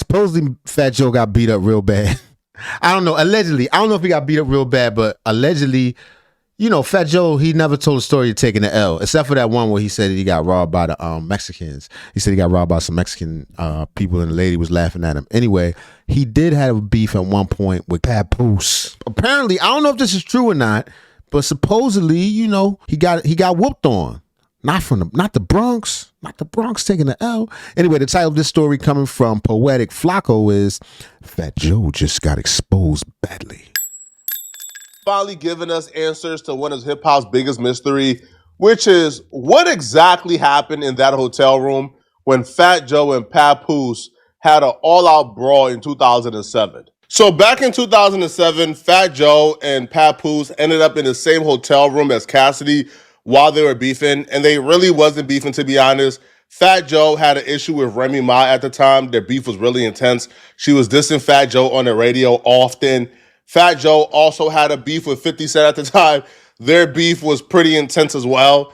Supposedly, Fat Joe got beat up real bad. I don't know. Allegedly. I don't know if he got beat up real bad, but allegedly, Fat Joe, he never told a story of taking the L, except for that one where he said he got robbed by the Mexicans. He said he got robbed by some Mexican people and the lady was laughing at him. Anyway, he did have a beef at one point with Papoose. Apparently, I don't know if this is true or not, but supposedly, he got whooped on. Not the Bronx. Not the Bronx taking the L. Anyway, the title of this story coming from Poetic Flacco is Fat Joe just got exposed badly. Finally giving us answers to one of hip-hop's biggest mystery, which is what exactly happened in that hotel room when Fat Joe and Papoose had an all-out brawl in 2007. So back in 2007, Fat Joe and Papoose ended up in the same hotel room as Cassidy while they were beefing, and they really wasn't beefing, to be honest. Fat Joe had an issue with Remy Ma at the time. Their beef was really intense. She was dissing Fat Joe on the radio often. Fat Joe also had a beef with 50 Cent at the time. Their beef was pretty intense as well.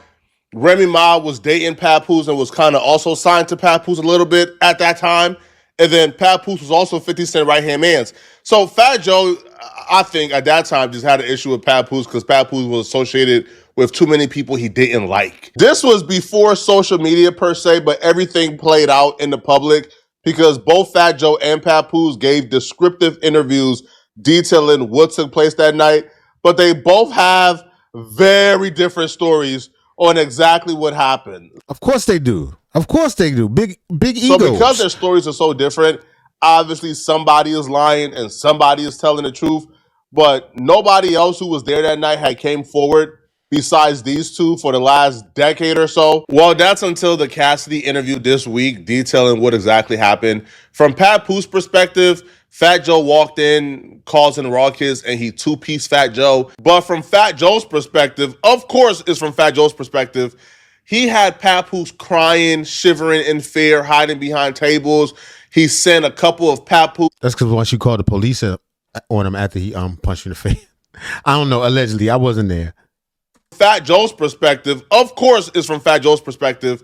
Remy Ma was dating Papoose and was kind of also signed to Papoose a little bit at that time. And then Papoose was also 50 Cent right-hand man. So Fat Joe, I think at that time, just had an issue with Papoose because Papoose was associated with too many people he didn't like. This was before social media per se, but everything played out in the public because both Fat Joe and Papoose gave descriptive interviews detailing what took place that night, but they both have very different stories on exactly what happened. Of course they do. Of course they do. Big egos. So because their stories are so different, obviously somebody is lying and somebody is telling the truth, but nobody else who was there that night had came forward besides these two for the last decade or so. Well, that's until the Cassidy interview this week detailing what exactly happened. From Papoose's perspective, Fat Joe walked in, causing raucous, and he two-pieced Fat Joe. But from Fat Joe's perspective, of course it's from Fat Joe's perspective, he had Papoose crying, shivering in fear, hiding behind tables. He sent a couple of Papoose. That's because once you called the police on him after he punched you in the face. I don't know, allegedly. I wasn't there. Fat Joe's perspective, of course it's from Fat Joe's perspective,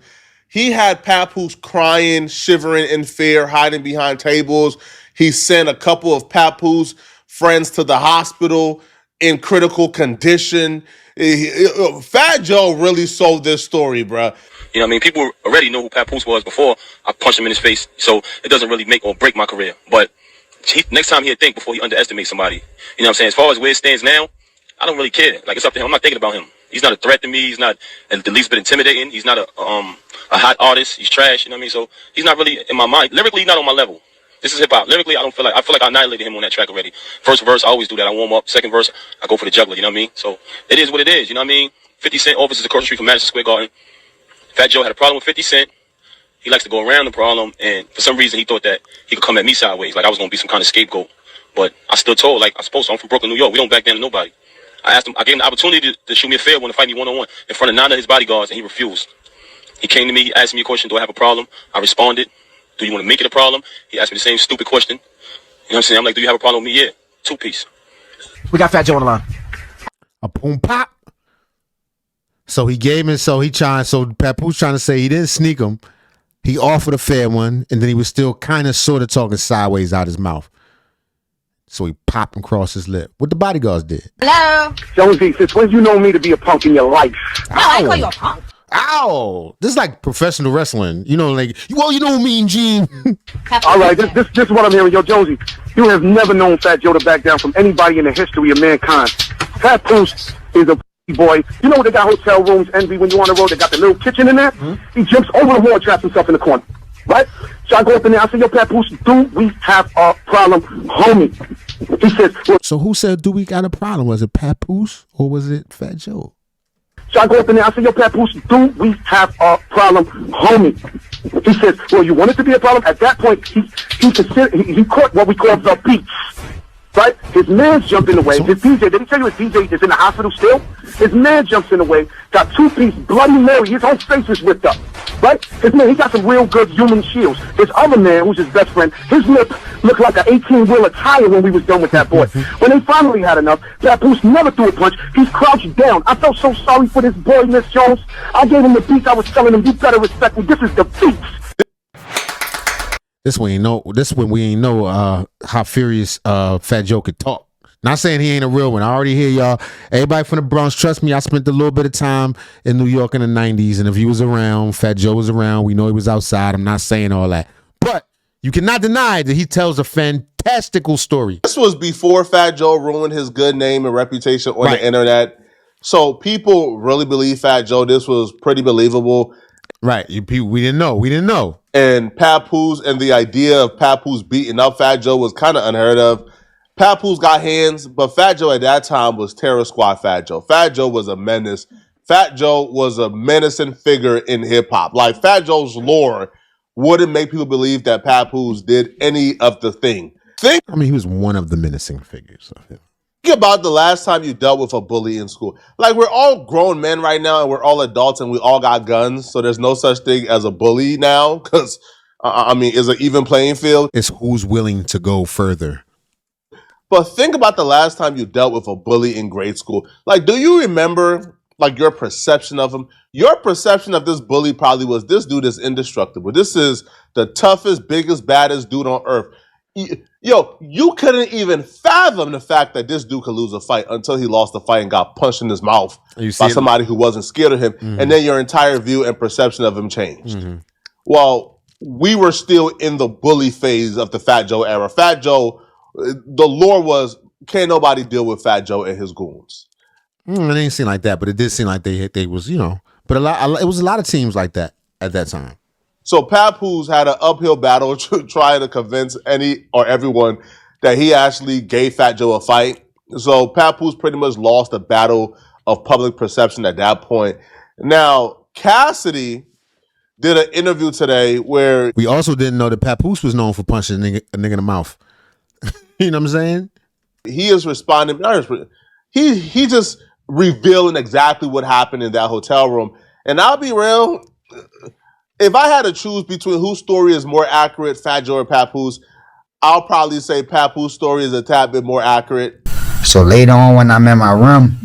he had Papoose crying, shivering in fear, hiding behind tables. He sent a couple of Papoose friends to the hospital in critical condition. Fat Joe really sold this story, bruh. You know what I mean? People already knew who Papoose was before I punched him in his face, so it doesn't really make or break my career. But next time he'll think before he underestimates somebody. You know what I'm saying? As far as where it stands now, I don't really care. Like, it's up to him. I'm not thinking about him. He's not a threat to me. He's not the least bit intimidating. He's not a hot artist. He's trash. You know what I mean? So he's not really in my mind. Lyrically, he's not on my level. This is hip hop. Lyrically, I feel like I annihilated him on that track already. First verse, I always do that. I warm up. Second verse, I go for the juggler. You know what I mean? So it is what it is. You know what I mean? 50 Cent office is across the street from Madison Square Garden. Fat Joe had a problem with 50 Cent. He likes to go around the problem, and for some reason he thought that he could come at me sideways, like I was gonna be some kind of scapegoat. But I stood tall, like I'm supposed to. I'm from Brooklyn, New York. We don't back down to nobody. I gave him the opportunity to shoot me a fair one, to fight me one-on-one in front of 9 of his bodyguards, and he refused. He came to me, he asked me a question, do I have a problem? I responded, do you want to make it a problem? He asked me the same stupid question. You know what I'm saying? I'm like, do you have a problem with me? Yeah. 2-piece. We got Fat Joe on the line. A boom pop. So he gave him, so Papoose trying to say he didn't sneak him. He offered a fair one, and then he was still kind of sort of talking sideways out his mouth. So he popped him across his lip. What the bodyguards did. Hello? Jonesy, since when you know me to be a punk in your life? No, I call you a punk. Ow! This is like professional wrestling. You know, like, well, you know Mean Gene. All right, this is what I'm hearing. Yo, Jonesy, you have never known Fat Joe to back down from anybody in the history of mankind. Papoose is a boy. You know they got hotel rooms, Envy, when you on the road, they got the little kitchen in there? Mm-hmm. He jumps over the wall, traps himself in the corner. Right? So I go up in there, I say, yo, Papoose, do we have a problem, homie? He says, well, so who said, do we got a problem? Was it Papoose or was it Fat Joe? So I go up in there, I say, yo, Papoose, do we have a problem, homie? He says, well, you want it to be a problem? At that point, he caught what we call the beats. Right? His man jumped in the way. His DJ, did he tell you his DJ is in the hospital still? His man jumps in the way, got 2-piece Bloody Mary. His whole face is ripped up. Right? His man, he got some real good human shields. His other man, who's his best friend, his lip looked like an 18-wheeler tire when we was done with that boy. When they finally had enough, Papoose never threw a punch. He's crouched down. I felt so sorry for this boy, Miss Jones. I gave him the beats. I was telling him, you better respect me. This is the beats. This when we ain't know how furious Fat Joe could talk. Not saying he ain't a real one. I already hear y'all. Everybody from the Bronx, trust me, I spent a little bit of time in New York in the 90s, and if he was around, Fat Joe was around, we know he was outside. I'm not saying all that. But you cannot deny that he tells a fantastical story. This was before Fat Joe ruined his good name and reputation on the internet. So people really believe Fat Joe. This was pretty believable. Right. We didn't know. We didn't know. And Papoose and the idea of Papoose beating up Fat Joe was kind of unheard of. Papoose got hands, but Fat Joe at that time was Terror Squad Fat Joe. Fat Joe was a menace. Fat Joe was a menacing figure in hip-hop. Like, Fat Joe's lore wouldn't make people believe that Papoose did any of the thing. He was one of the menacing figures of him. Think about the last time you dealt with a bully in school. Like, we're all grown men right now, and we're all adults, and we all got guns, so there's no such thing as a bully now, because, it's an even playing field. It's who's willing to go further. But think about the last time you dealt with a bully in grade school. Like, do you remember, like, your perception of him? Your perception of this bully probably was, this dude is indestructible. This is the toughest, biggest, baddest dude on earth. Yo, you couldn't even fathom the fact that this dude could lose a fight until he lost the fight and got punched in his mouth by somebody who wasn't scared of him. Mm-hmm. And then your entire view and perception of him changed. Mm-hmm. Well, we were still in the bully phase of the Fat Joe era. Fat Joe, the lore was, can't nobody deal with Fat Joe and his goons. It didn't seem like that, but it did seem like they was, but it was a lot of teams like that at that time. So Papoose had an uphill battle trying to convince any or everyone that he actually gave Fat Joe a fight. So Papoose pretty much lost the battle of public perception at that point. Now, Cassidy did an interview today where... We also didn't know that Papoose was known for punching a nigga in the mouth. You know what I'm saying? He is responding... He just revealing exactly what happened in that hotel room. And I'll be real... If I had to choose between whose story is more accurate, Fat Joe or Papoose, I'll probably say Papoose' story is a tad bit more accurate. So later on when I'm in my room,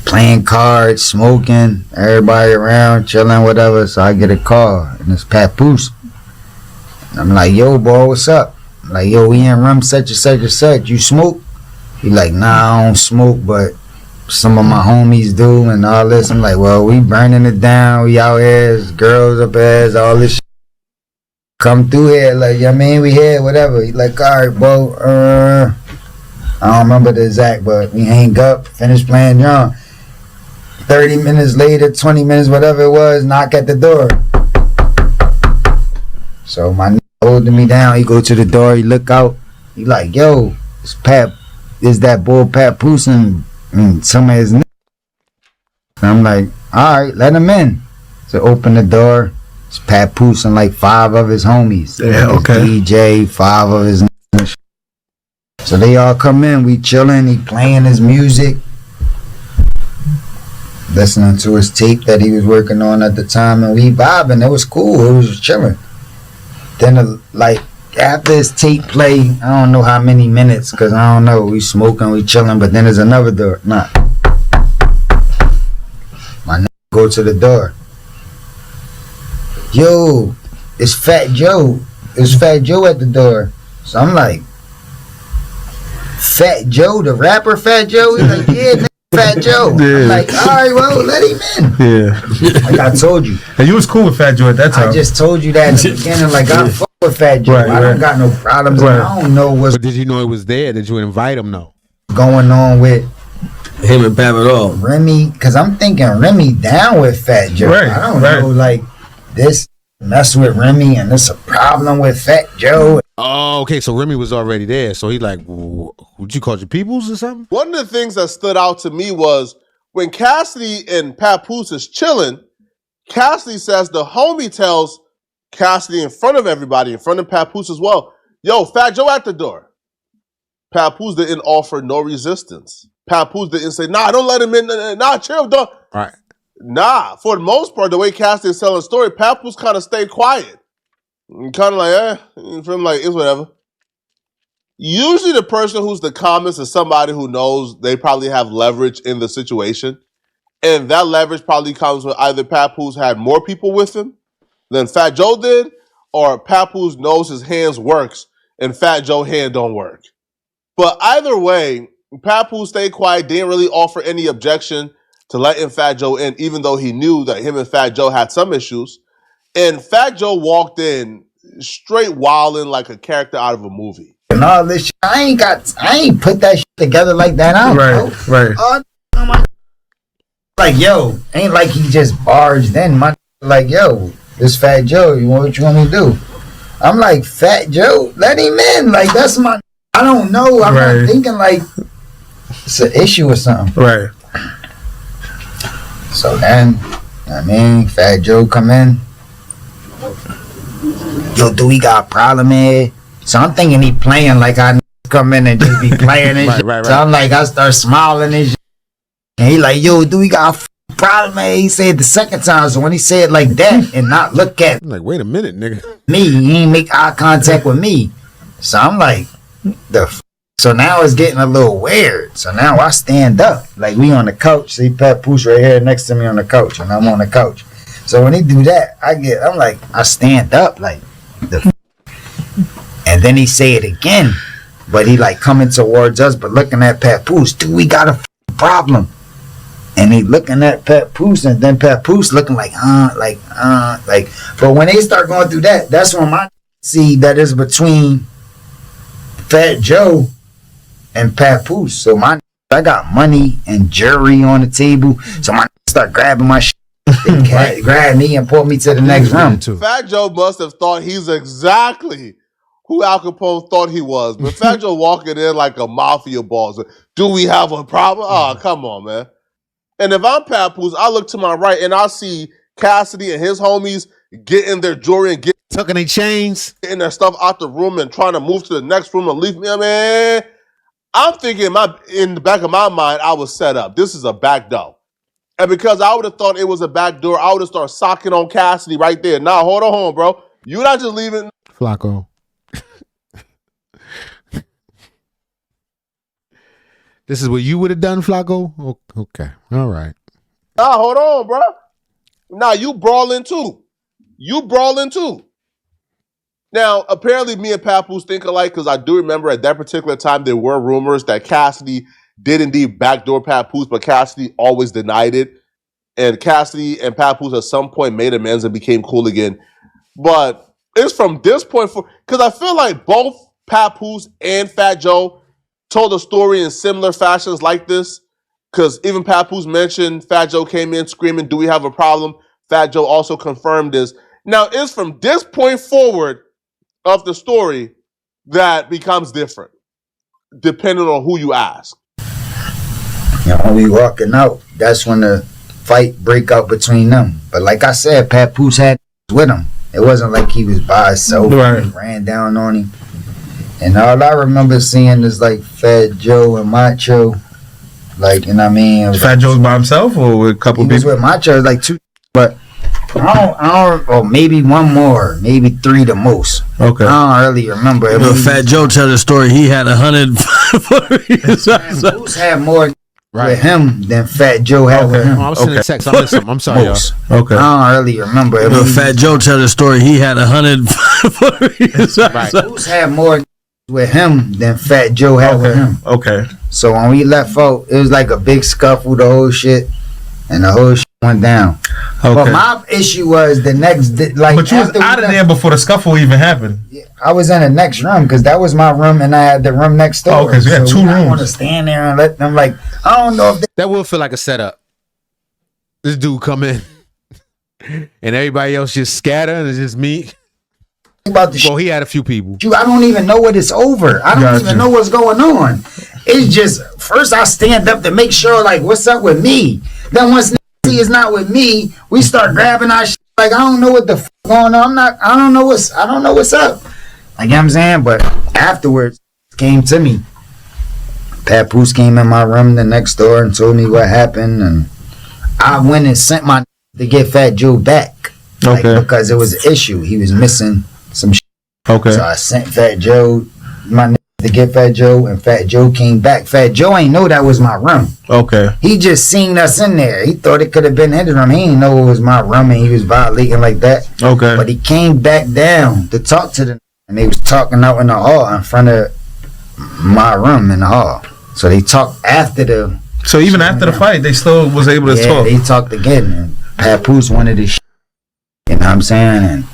playing cards, smoking, everybody around, chilling, whatever, so I get a call, and it's Papoose. I'm like, yo, boy, what's up? I'm like, yo, we in room such and such and such. You smoke? He like, nah, I don't smoke, but some of my homies do and all this. I'm like, well, we burning it down. We out here, girls up here, all this shit. Come through here, like, we here, whatever. He like, all right, bro. I don't remember the exact, but we hang up, finish playing drum. 30 minutes later, 20 minutes, whatever it was, knock at the door. So my nigga holding me down. He go to the door, he look out. He like, yo, it's Pat. Is that boy Papoose and some of his niggas. I'm like, all right, let him in. So open the door. It's Papoose and like 5 of his homies. Yeah, okay. DJ, 5 of his niggas. So they all come in. We chilling. He playing his music. Listening to his tape that he was working on at the time. And we vibing. It was cool. It was chilling. Then after his tape play, I don't know how many minutes, because I don't know, we smoking, we chilling, but then there's another door. Nah. My nigga go to the door. Yo, it's Fat Joe. It's Fat Joe at the door. So I'm like, Fat Joe, the rapper Fat Joe? He's like, yeah, nigga, Fat Joe. Yeah. I'm like, all right, well, let him in. Yeah. Like I told you. And you was cool with Fat Joe at that time. I just told you that in the beginning, like, I fuck with Fat Joe. I don't got no problems. Right. I don't know what's... But did you know it was there? Did you invite him, though? Going on with... him and Pap at all. Remy, because I'm thinking Remy down with Fat Joe. Right, I don't know, like, this mess with Remy and this a problem with Fat Joe. Oh, okay, so Remy was already there. So he like, would you call your peoples or something? One of the things that stood out to me was when Cassidy and Papoose is chilling, Cassidy says the homie tells Cassidy in front of everybody, in front of Papoose as well, yo, Fat Joe at the door. Papoose didn't offer no resistance. Papoose didn't say, nah, don't let him in. Nah, chill, don't. All right. Nah, for the most part, the way Cassidy is telling the story, Papoose kind of stayed quiet. Kind of like, from like, it's whatever. Usually the person who's the calmest is somebody who knows they probably have leverage in the situation. And that leverage probably comes with either Papoose had more people with him than Fat Joe did, or Papoose knows his hands works and Fat Joe hand don't work. But either way, Papoose stayed quiet, didn't really offer any objection to letting Fat Joe in, even though he knew that him and Fat Joe had some issues. And Fat Joe walked in straight wilding like a character out of a movie. And all this shit, I ain't put that shit together like that out. Right. Like, yo, ain't like he just barged in. Like, yo, this Fat Joe, what you want me to do? I'm like, Fat Joe, let him in. Like, that's my, I don't know. I'm not thinking like it's an issue or something. Right. So then, Fat Joe come in. Yo, do we got a problem here? So I'm thinking he playing like I come in and just be playing and shit. Right. So I'm like, I start smiling and shit. And he like, yo, do we got a problem, man? He said the second time. So when he said like that and not look at I'm like, wait a minute, nigga. me, he ain't make eye contact with me. So I'm like, so now it's getting a little weird. So now I stand up. Like we on the couch. See Papoose right here next to me on the couch. And I'm on the couch. So when he do that, I'm like, I stand up like and then he say it again. But he like coming towards us, but looking at Papoose. Dude, we got a problem. And he looking at Papoose, and then Papoose looking like. But when they start going through that, that's when my see that is between Fat Joe and Papoose. So I got money and jewelry on the table. So my start grabbing my shit. They grab me and pull me to the next room. Fat Joe must have thought he's exactly who Al Capone thought he was. But Fat Joe walking in like a mafia boss. Do we have a problem? Oh, come on, man. And if I'm Papoose, I look to my right and I see Cassidy and his homies getting their jewelry and Tucking their chains. getting their stuff out the room and trying to move to the next room and leave me. Man, I'm thinking in the back of my mind, I was set up. This is a back door. And because I would have thought it was a back door, I would have started socking on Cassidy right there. Nah, hold on, bro. You're not just leaving. Flacco. This is what you would have done, Flacco? Okay. All right. Nah, hold on, bro. Nah, you brawling too. Now, apparently me and Papoose think alike because I do remember at that particular time there were rumors that Cassidy did indeed backdoor Papoose, but Cassidy always denied it. And Cassidy and Papoose at some point made amends and became cool again. But it's from this point forward, because I feel like both Papoose and Fat Joe told a story in similar fashions like this. Because even Papoose mentioned Fat Joe came in screaming, do we have a problem? Fat Joe also confirmed this. Now, it's from this point forward of the story that becomes different, depending on who you ask. You know, when we walking out, that's when the fight break out between them. But like I said, Papoose had with him. It wasn't like he was by himself. Right. He ran down on him. And all I remember seeing is like Fat Joe and Macho. Like, you know what I mean? Fat Joe's by himself or with a couple people? He was people? with Macho, like two. But I don't, or maybe one more, maybe three the most. Okay. I don't really remember. Fat Joe tell the story. He had 100. Papoose had more with him than Fat Joe had with him. I was sending text. I'm sorry, y'all. Okay. I don't really remember. Fat Joe tell the story. He had 100. Papoose had more with him than Fat Joe had with him. Okay. So when we left out, it was like a big scuffle, the whole shit, and the whole shit went down. Okay. But my issue was the next, like, but you was out of there before the scuffle even happened. I was in the next room because that was my room, and I had the room next door. Okay, so you had two rooms. I want to stand there and let them, like, I don't know if that will feel like a setup. This dude come in, and everybody else just scatter, and it's just me. About the he had a few people. I don't even know what it's over. I don't even know what's going on. It's just, first I stand up to make sure, like, what's up with me. Then once he is not with me, we start grabbing our shit. Like, I don't know what the f going on. I don't know what's up. Like, you know what I'm saying? But afterwards, it came to me. Papoose came in my room the next door and told me what happened, and I went and sent my to get Fat Joe back. Like, because it was an issue. He was missing some shit. Okay. So I sent Fat Joe my to get Fat Joe, and Fat Joe came back. Fat Joe ain't know that was my room. Okay. He just seen us in there. He thought it could have been his room. He ain't know it was my room, and he was violating like that. Okay. But he came back down to talk to them, and they was talking out in the hall in front of my room in the hall. So they talked after the. So even after the fight, they still was able to talk. Yeah, they talked again. And Papoose wanted to. You know what I'm saying? And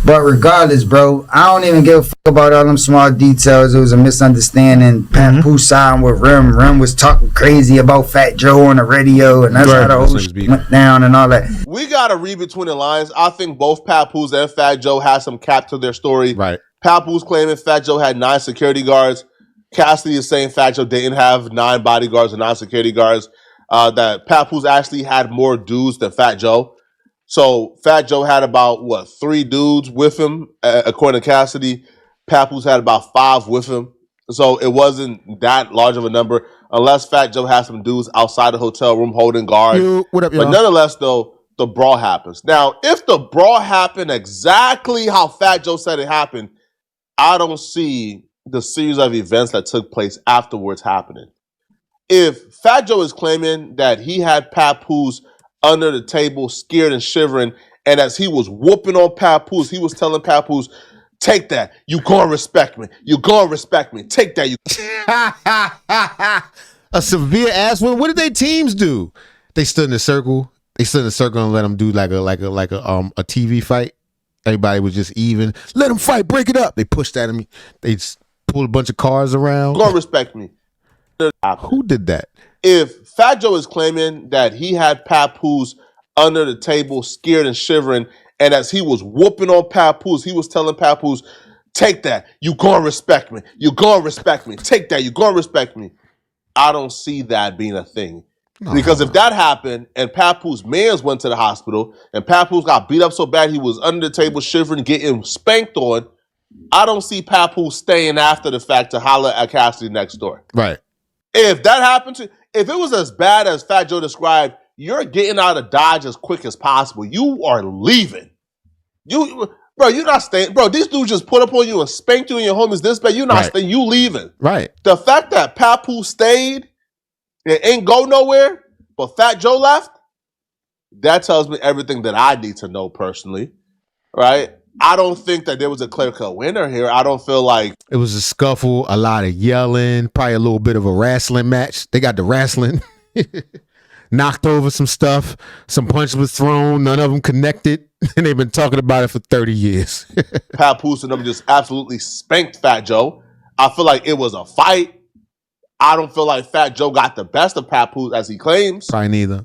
but regardless, bro, I don't even give a fuck about all them small details. It was a misunderstanding. Papoose signed with Rim. Rim was talking crazy about Fat Joe on the radio, and that's how the whole shit went down and all that. We gotta read between the lines. I think both Papoose and Fat Joe had some cap to their story. Right. Papoose claiming Fat Joe had 9 security guards. Cassidy is saying Fat Joe didn't have 9 bodyguards and 9 security guards. That Papoose actually had more dudes than Fat Joe. So Fat Joe had about 3 dudes with him, according to Cassidy. Papoose had about 5 with him. So it wasn't that large of a number, unless Fat Joe had some dudes outside the hotel room holding guard. Yo, what up, y'all? But nonetheless, though, the brawl happens. Now, if the brawl happened exactly how Fat Joe said it happened, I don't see the series of events that took place afterwards happening. If Fat Joe is claiming that he had Papoose under the table, scared and shivering, and as he was whooping on Papoose, he was telling Papoose, take that, you gonna respect me, you gonna respect me, take that, you. A severe ass one. What did they teams do? They stood in a circle. They stood in a circle and let them do like a TV fight. Everybody was just even. Let them fight. Break it up. They pushed at him. They just pulled a bunch of cars around. Gonna respect me. Who did that? If Fat Joe is claiming that he had Papoose under the table, scared and shivering, and as he was whooping on Papoose, he was telling Papoose, take that, you gonna respect me, you gonna respect me, take that, you gonna respect me. I don't see that being a thing. Because if that happened and Papoose mans went to the hospital and Papoose got beat up so bad he was under the table shivering, getting spanked on, I don't see Papoose staying after the fact to holler at Cassidy next door. Right. If that happened if it was as bad as Fat Joe described, you're getting out of Dodge as quick as possible. You are leaving. You're not staying. Bro, these dudes just put up on you and spanked you and your homies this bad. You're not staying. You leaving. Right. The fact that Papoose stayed and ain't go nowhere, but Fat Joe left, that tells me everything that I need to know personally. Right? I don't think that there was a clear-cut winner here. I don't feel like it was a scuffle, a lot of yelling, probably a little bit of a wrestling match. They got the wrestling. Knocked over some stuff. Some punches was thrown. None of them connected. And they've been talking about it for 30 years. Papoose and them just absolutely spanked Fat Joe. I feel like it was a fight. I don't feel like Fat Joe got the best of Papoose as he claims. Probably neither.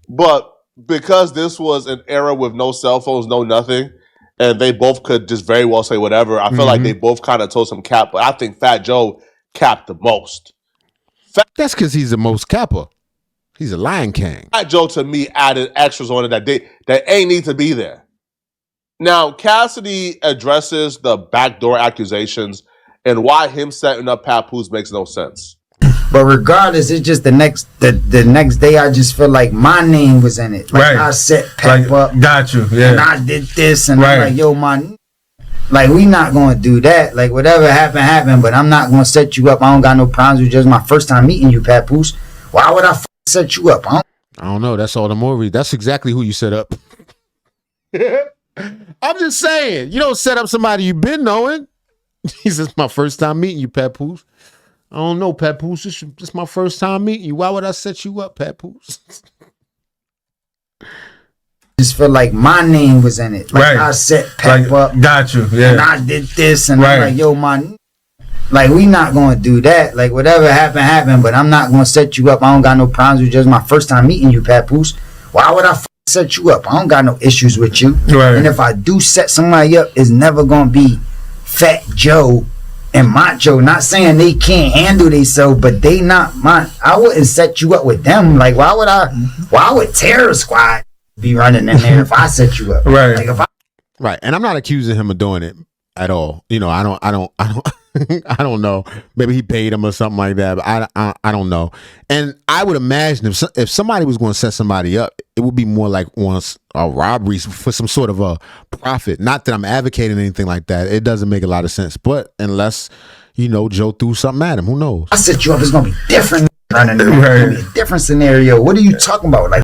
But because this was an era with no cell phones, no nothing, and they both could just very well say whatever, I feel like they both kind of told some cap, but I think Fat Joe capped the most. That's because he's the most capper. He's a Lion King. Fat Joe, to me, added extras on it that ain't need to be there. Now, Cassidy addresses the backdoor accusations and why him setting up Papoose makes no sense. But regardless, it's just the next day. I just feel like my name was in it. Like right. I set Pep up. Got you. Yeah. And I did this, and right. I'm like, yo, like we not gonna do that. Like whatever happened. But I'm not gonna set you up. I don't got no problems with just my first time meeting you, Papoose. Why would I set you up? I don't know. That's all the more. That's exactly who you set up. I'm just saying, you don't set up somebody you've been knowing. He says, my first time meeting you, Papoose. I don't know, Papoose. This is my first time meeting you. Why would I set you up, Papoose? just feel like my name was in it. Like right. I set Pep up. Got you. Yeah. And I did this, and right. I'm like, yo, like we not gonna do that. Like whatever happened. But I'm not gonna set you up. I don't got no problems with just my first time meeting you, Papoose. Why would I set you up? I don't got no issues with you. Right. And if I do set somebody up, it's never gonna be Fat Joe and Macho. Not saying they can't handle themselves, but they not I wouldn't set you up with them. Like why would Terror Squad be running in there if I set you up? Right. Like if I right. And I'm not accusing him of doing it. at all. You know, I don't I don't know. Maybe he paid him or something like that. But I don't know. And I would imagine if somebody was going to set somebody up, it would be more like a robbery for some sort of a profit. Not that I'm advocating anything like that. It doesn't make a lot of sense. But unless, you know, Joe threw something at him, who knows? I set you up. It's gonna be different. It's gonna be a different scenario. What are you talking about? Like,